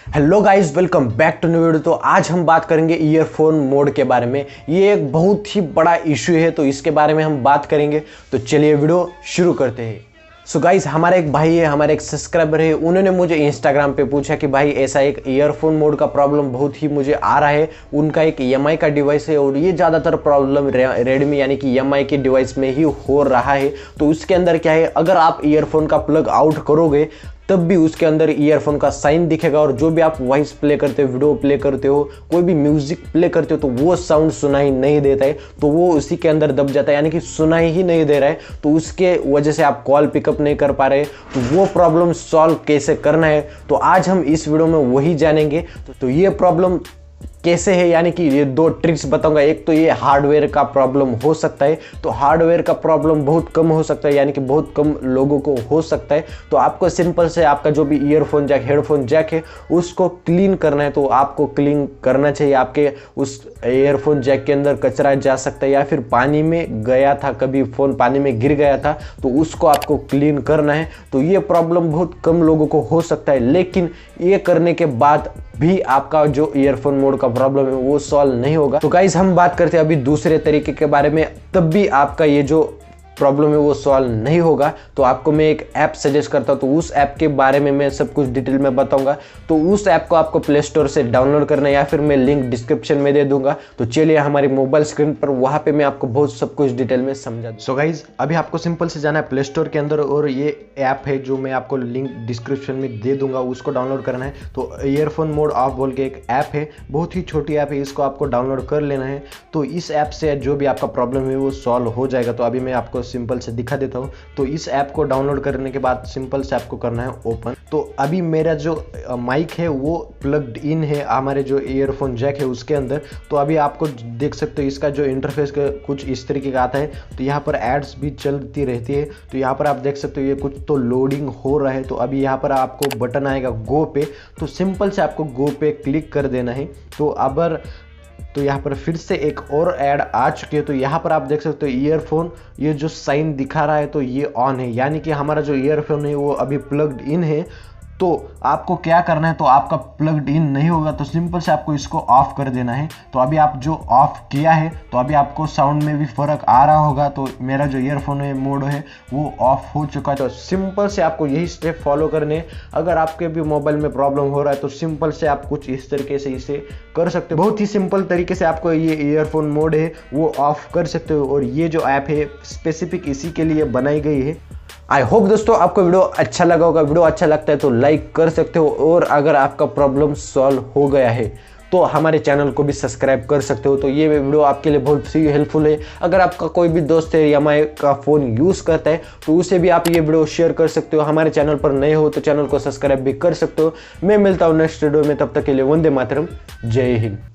Hello guys, welcome back to new video. तो आज हम बात करेंगे ईयरफोन मोड के बारे में। ये एक बहुत ही बड़ा इशू है, तो इसके बारे में हम बात करेंगे। तो चलिए वीडियो शुरू करते हैं। सो गाइस, हमारा एक भाई है, हमारे एक सब्सक्राइबर है, उन्होंने मुझे इंस्टाग्राम पे पूछा कि भाई ऐसा एक ईयरफोन मोड का प्रॉब्लम बहुत ही मुझे आ रहा है। उनका एक EMI का डिवाइस है और ये ज़्यादातर प्रॉब्लम रेडमी यानी कि EMI के डिवाइस में ही हो रहा है। तो उसके अंदर क्या है, अगर आप ईयरफोन का प्लग आउट करोगे तब भी उसके अंदर ईयरफोन का साइन दिखेगा और जो भी आप वॉइस प्ले करते हो, वीडियो प्ले करते हो, कोई भी म्यूजिक प्ले करते हो, तो वो साउंड सुनाई नहीं देता है, तो वो उसी के अंदर दब जाता है, यानी कि सुनाई ही नहीं दे रहा है। तो उसके वजह से आप कॉल पिकअप नहीं कर पा रहे। तो वो प्रॉब्लम सॉल्व कैसे करना है, तो आज हम इस वीडियो में वही जानेंगे। तो ये प्रॉब्लम कैसे है, यानी कि ये दो ट्रिक्स बताऊंगा। एक तो ये हार्डवेयर का प्रॉब्लम हो सकता है, तो हार्डवेयर का प्रॉब्लम बहुत कम हो सकता है, यानी कि बहुत कम लोगों को हो सकता है। तो आपको सिंपल से आपका जो भी ईयरफोन जैक, हेडफोन जैक है, उसको क्लीन करना है। तो आपको क्लीन करना चाहिए। आपके उस ईयरफोन जैक के अंदर कचरा जा सकता है, या फिर पानी में गया था, कभी फ़ोन पानी में गिर गया था, तो उसको आपको क्लीन करना है। तो ये प्रॉब्लम बहुत कम लोगों को हो सकता है, लेकिन ये करने के बाद भी आपका जो ईयरफोन मोड का प्रॉब्लम है वो सॉल्व नहीं होगा। तो गाइस, हम बात करते हैं अभी दूसरे तरीके के बारे में, तब भी आपका ये जो प्रॉब्लम है वो सॉल्व नहीं होगा। तो आपको मैं एक ऐप सजेस्ट करता हूँ, तो उस ऐप के बारे में मैं सब कुछ डिटेल में बताऊंगा। तो उस ऐप को आपको प्ले स्टोर से डाउनलोड करना है, या फिर मैं लिंक डिस्क्रिप्शन में दे दूंगा। तो चलिए हमारी मोबाइल स्क्रीन पर, वहाँ पे मैं आपको बहुत सब कुछ डिटेल में समझा दूँ। सो गाइज, अभी आपको सिंपल से जाना है प्ले स्टोर के अंदर, और ये ऐप है जो मैं आपको लिंक डिस्क्रिप्शन में दे दूंगा, उसको डाउनलोड करना है। तो ईयरफोन मोड ऑफ बोल के एक ऐप है, बहुत ही छोटी ऐप है, इसको आपको डाउनलोड कर लेना है। तो इस ऐप से जो भी आपका प्रॉब्लम है वो सॉल्व हो जाएगा। तो अभी मैं आपको सिंपल से दिखा देता हूँ। तो इस ऐप को डाउनलोड करने के बाद सिंपल से आपको करना है ओपन। तो अभी मेरा जो माइक है वो प्लग्ड इन है हमारे जो ईयरफोन जैक है उसके अंदर। तो अभी आपको देख सकते हो इसका जो इंटरफेस कुछ इस तरीके का आता है। तो यहाँ पर एड्स भी चलती रहती है। तो यहाँ पर आप देख सकते हो ये कुछ तो लोडिंग हो रहा है। तो अभी यहाँ पर आपको बटन आएगा गो पे, तो सिंपल से आपको गो पे क्लिक कर देना है। तो यहाँ पर फिर से एक और ऐड आ चुकी है। तो यहाँ पर आप देख सकते हो ईयरफोन, ये जो साइन दिखा रहा है तो ये ऑन है, यानी कि हमारा जो ईयरफोन है वो अभी प्लग्ड इन है। तो आपको क्या करना है, तो आपका प्लग्ड इन नहीं होगा तो सिंपल से आपको इसको ऑफ कर देना है। तो अभी आप जो ऑफ किया है, तो अभी आपको साउंड में भी फर्क आ रहा होगा। तो मेरा जो ईयरफोन है मोड है वो ऑफ हो चुका है। तो सिंपल से आपको यही स्टेप फॉलो करने। अगर आपके भी मोबाइल में प्रॉब्लम हो रहा है तो सिंपल से आप कुछ इस तरीके से इसे कर सकते हो। बहुत ही सिंपल तरीके से आपको ये ईयरफोन मोड है वो ऑफ कर सकते हो, और ये जो ऐप है स्पेसिफिक इसी के लिए बनाई गई है। आई होप दोस्तों आपको वीडियो अच्छा लगा होगा। वीडियो अच्छा लगता है तो लाइक कर सकते हो, और अगर आपका प्रॉब्लम सॉल्व हो गया है तो हमारे चैनल को भी सब्सक्राइब कर सकते हो। तो ये वीडियो आपके लिए बहुत ही हेल्पफुल है। अगर आपका कोई भी दोस्त है EMI का फ़ोन यूज़ करता है तो उसे भी आप ये वीडियो शेयर कर सकते हो। हमारे चैनल पर नए हो तो चैनल को सब्सक्राइब भी कर सकते हो। मैं मिलता हूँ नेक्स्ट वीडियो में, तब तक के लिए वंदे मातरम, जय हिंद।